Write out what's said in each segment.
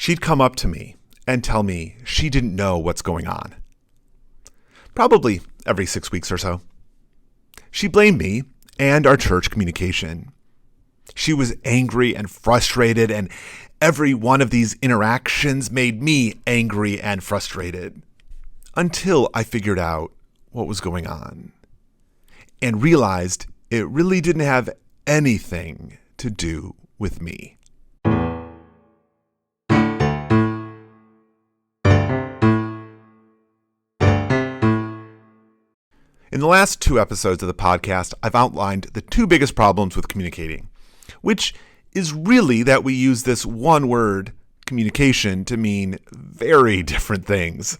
She'd come up to me and tell me she didn't know what's going on. Probably every 6 weeks or so. She blamed me and our church communication. She was angry and frustrated, and every one of these interactions made me angry and frustrated until I figured out what was going on and realized it really didn't have anything to do with me. In the last 2 episodes of the podcast, I've outlined the 2 biggest problems with communicating, which is really that we use this one word, communication, to mean very different things.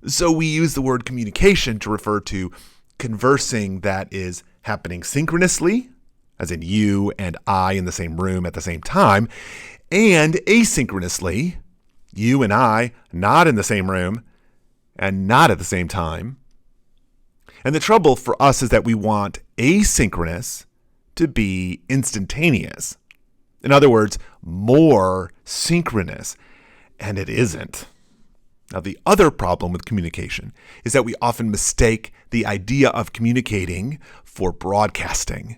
So we use the word communication to refer to conversing that is happening synchronously, as in you and I in the same room at the same time, and asynchronously, you and I not in the same room and not at the same time. And the trouble for us is that we want asynchronous to be instantaneous. In other words, more synchronous. And it isn't. Now, the other problem with communication is that we often mistake the idea of communicating for broadcasting.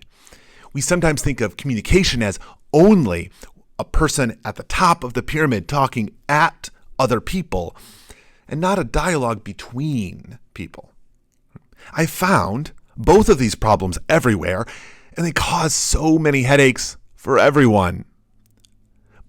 We sometimes think of communication as only a person at the top of the pyramid talking at other people and not a dialogue between people. I found both of these problems everywhere, and they cause so many headaches for everyone.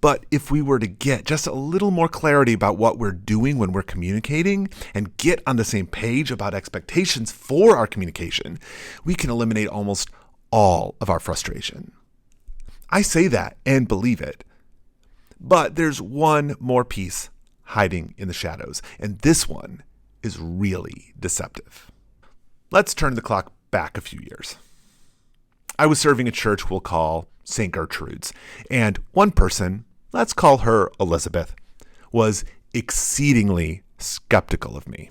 But if we were to get just a little more clarity about what we're doing when we're communicating and get on the same page about expectations for our communication, we can eliminate almost all of our frustration. I say that and believe it. But there's one more piece hiding in the shadows, and this one is really deceptive. Let's turn the clock back a few years. I was serving a church we'll call St. Gertrude's, and one person, let's call her Elizabeth, was exceedingly skeptical of me.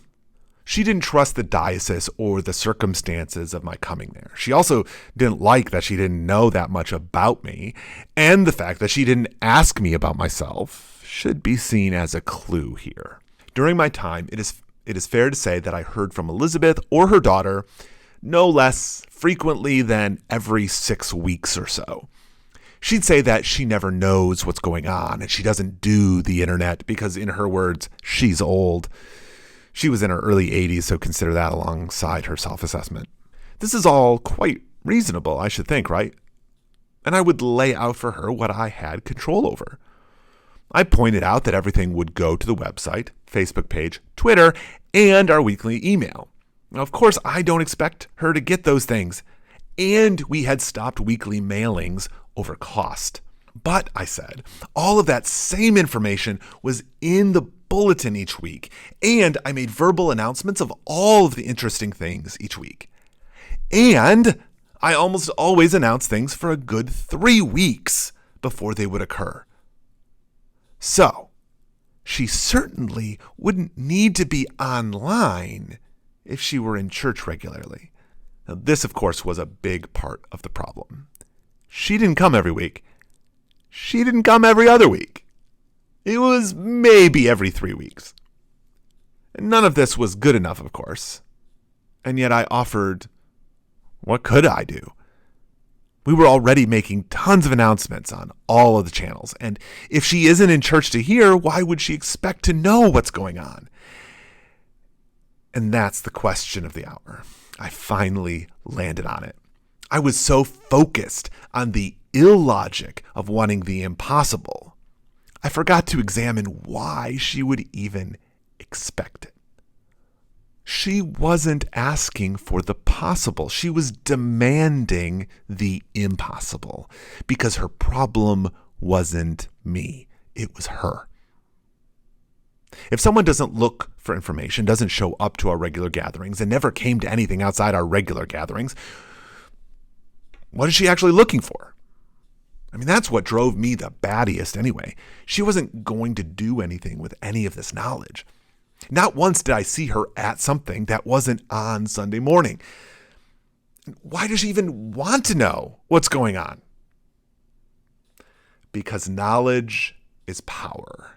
She didn't trust the diocese or the circumstances of my coming there. She also didn't like that she didn't know that much about me, and the fact that she didn't ask me about myself should be seen as a clue here. During my time, it is fair to say that I heard from Elizabeth or her daughter no less frequently than every 6 weeks or so. She'd say that she never knows what's going on and she doesn't do the internet because, in her words, she's old. She was in her early 80s, so consider that alongside her self-assessment. This is all quite reasonable, I should think, right? And I would lay out for her what I had control over. I pointed out that everything would go to the website, Facebook page, Twitter, and our weekly email. Now, of course, I don't expect her to get those things. And we had stopped weekly mailings over cost. But, I said, all of that same information was in the bulletin each week, and I made verbal announcements of all of the interesting things each week. And I almost always announced things for a good 3 weeks before they would occur. So, she certainly wouldn't need to be online if she were in church regularly. Now, this, of course, was a big part of the problem. She didn't come every week. She didn't come every other week. It was maybe every 3 weeks. And none of this was good enough, of course. And yet I offered, what could I do? We were already making tons of announcements on all of the channels. And if she isn't in church to hear, why would she expect to know what's going on? And that's the question of the hour. I finally landed on it. I was so focused on the illogic of wanting the impossible, I forgot to examine why she would even expect it. She wasn't asking for the possible. She was demanding the impossible because her problem wasn't me. It was her. If someone doesn't look for information, doesn't show up to our regular gatherings, and never came to anything outside our regular gatherings, what is she actually looking for? I mean, that's what drove me the battiest anyway. She wasn't going to do anything with any of this knowledge. Not once did I see her at something that wasn't on Sunday morning. Why does she even want to know what's going on? Because knowledge is power.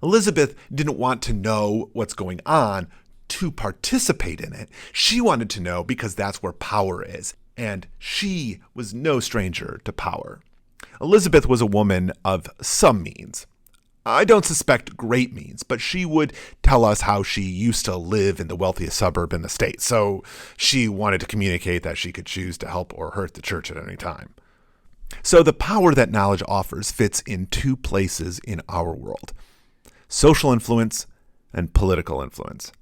Elizabeth didn't want to know what's going on to participate in it. She wanted to know because that's where power is, and she was no stranger to power. Elizabeth was a woman of some means. I don't suspect great means, but she would tell us how she used to live in the wealthiest suburb in the state, so she wanted to communicate that she could choose to help or hurt the church at any time. So the power that knowledge offers fits in two places in our world: social influence and political influence.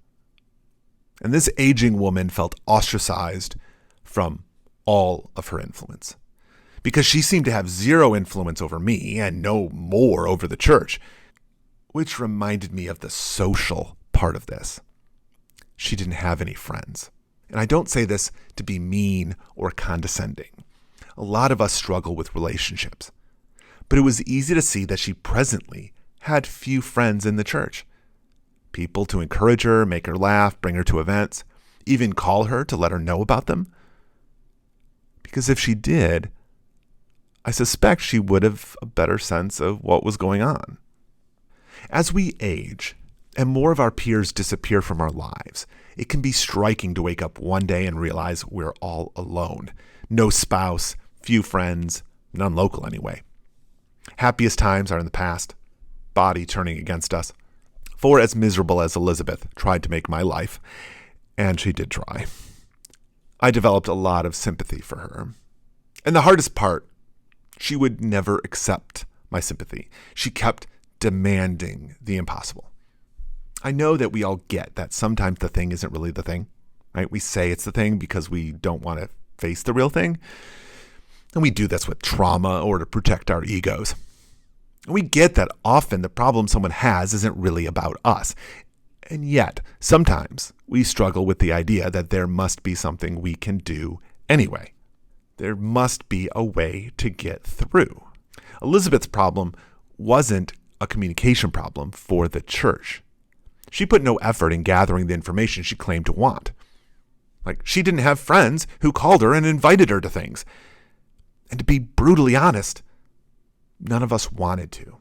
And this aging woman felt ostracized from all of her influence, because she seemed to have zero influence over me and no more over the church, which reminded me of the social part of this. She didn't have any friends. And I don't say this to be mean or condescending. A lot of us struggle with relationships, but it was easy to see that she presently had few friends in the church. People to encourage her, make her laugh, bring her to events, even call her to let her know about them. Because if she did, I suspect she would have a better sense of what was going on. As we age and more of our peers disappear from our lives, it can be striking to wake up one day and realize we're all alone. No spouse, few friends, none local anyway. Happiest times are in the past, body turning against us. For as miserable as Elizabeth tried to make my life, and she did try, I developed a lot of sympathy for her. And the hardest part, she would never accept my sympathy. She kept demanding the impossible. I know that we all get that sometimes the thing isn't really the thing, right? We say it's the thing because we don't want to face the real thing. And we do this with trauma or to protect our egos. And we get that often the problem someone has isn't really about us. And yet, sometimes we struggle with the idea that there must be something we can do anyway. There must be a way to get through. Elizabeth's problem wasn't a communication problem for the church. She put no effort in gathering the information she claimed to want. Like, she didn't have friends who called her and invited her to things. And to be brutally honest, none of us wanted to.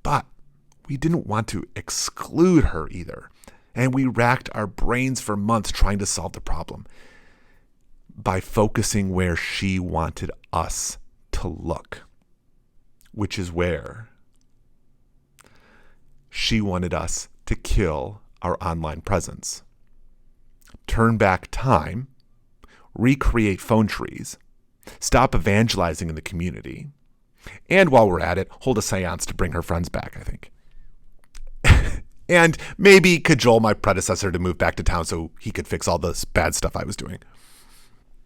But we didn't want to exclude her either. And we racked our brains for months trying to solve the problem by focusing where she wanted us to look, which is where she wanted us to kill our online presence, turn back time, recreate phone trees, stop evangelizing in the community, and while we're at it, hold a seance to bring her friends back, I think. And maybe cajole my predecessor to move back to town so he could fix all this bad stuff I was doing.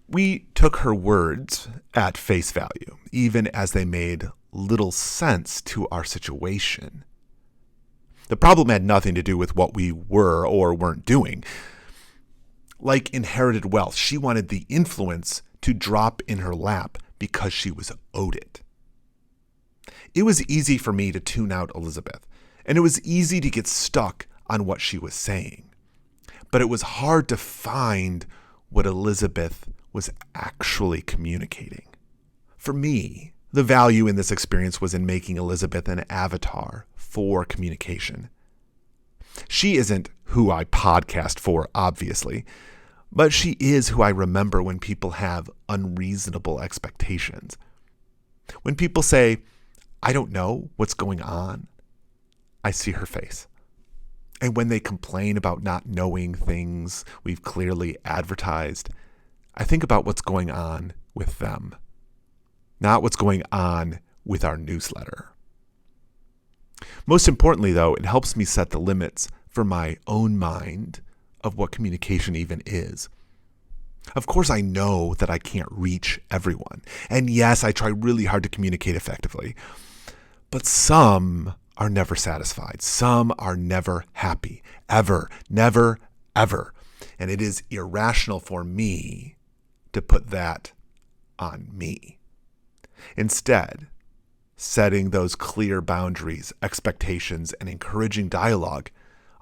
We took her words at face value, even as they made little sense to our situation. The problem had nothing to do with what we were or weren't doing. Like inherited wealth, she wanted the influence to drop in her lap because she was owed it. It was easy for me to tune out Elizabeth, and it was easy to get stuck on what she was saying. But it was hard to find what Elizabeth was actually communicating. For me, the value in this experience was in making Elizabeth an avatar for communication. She isn't who I podcast for, obviously, but she is who I remember when people have unreasonable expectations. When people say, "I don't know what's going on," I see her face. And when they complain about not knowing things we've clearly advertised, I think about what's going on with them, not what's going on with our newsletter. Most importantly, though, it helps me set the limits for my own mind of what communication even is. Of course, I know that I can't reach everyone. And yes, I try really hard to communicate effectively. But some are never satisfied. Some are never happy. Ever. Never, ever. And it is irrational for me to put that on me. Instead, setting those clear boundaries, expectations, and encouraging dialogue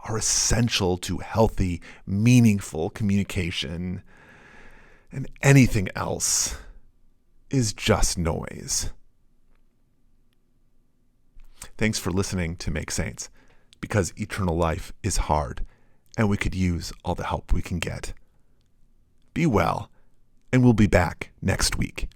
are essential to healthy, meaningful communication. And anything else is just noise. Thanks for listening to Make Saints. because eternal life is hard, and we could use all the help we can get. Be well, and we'll be back next week.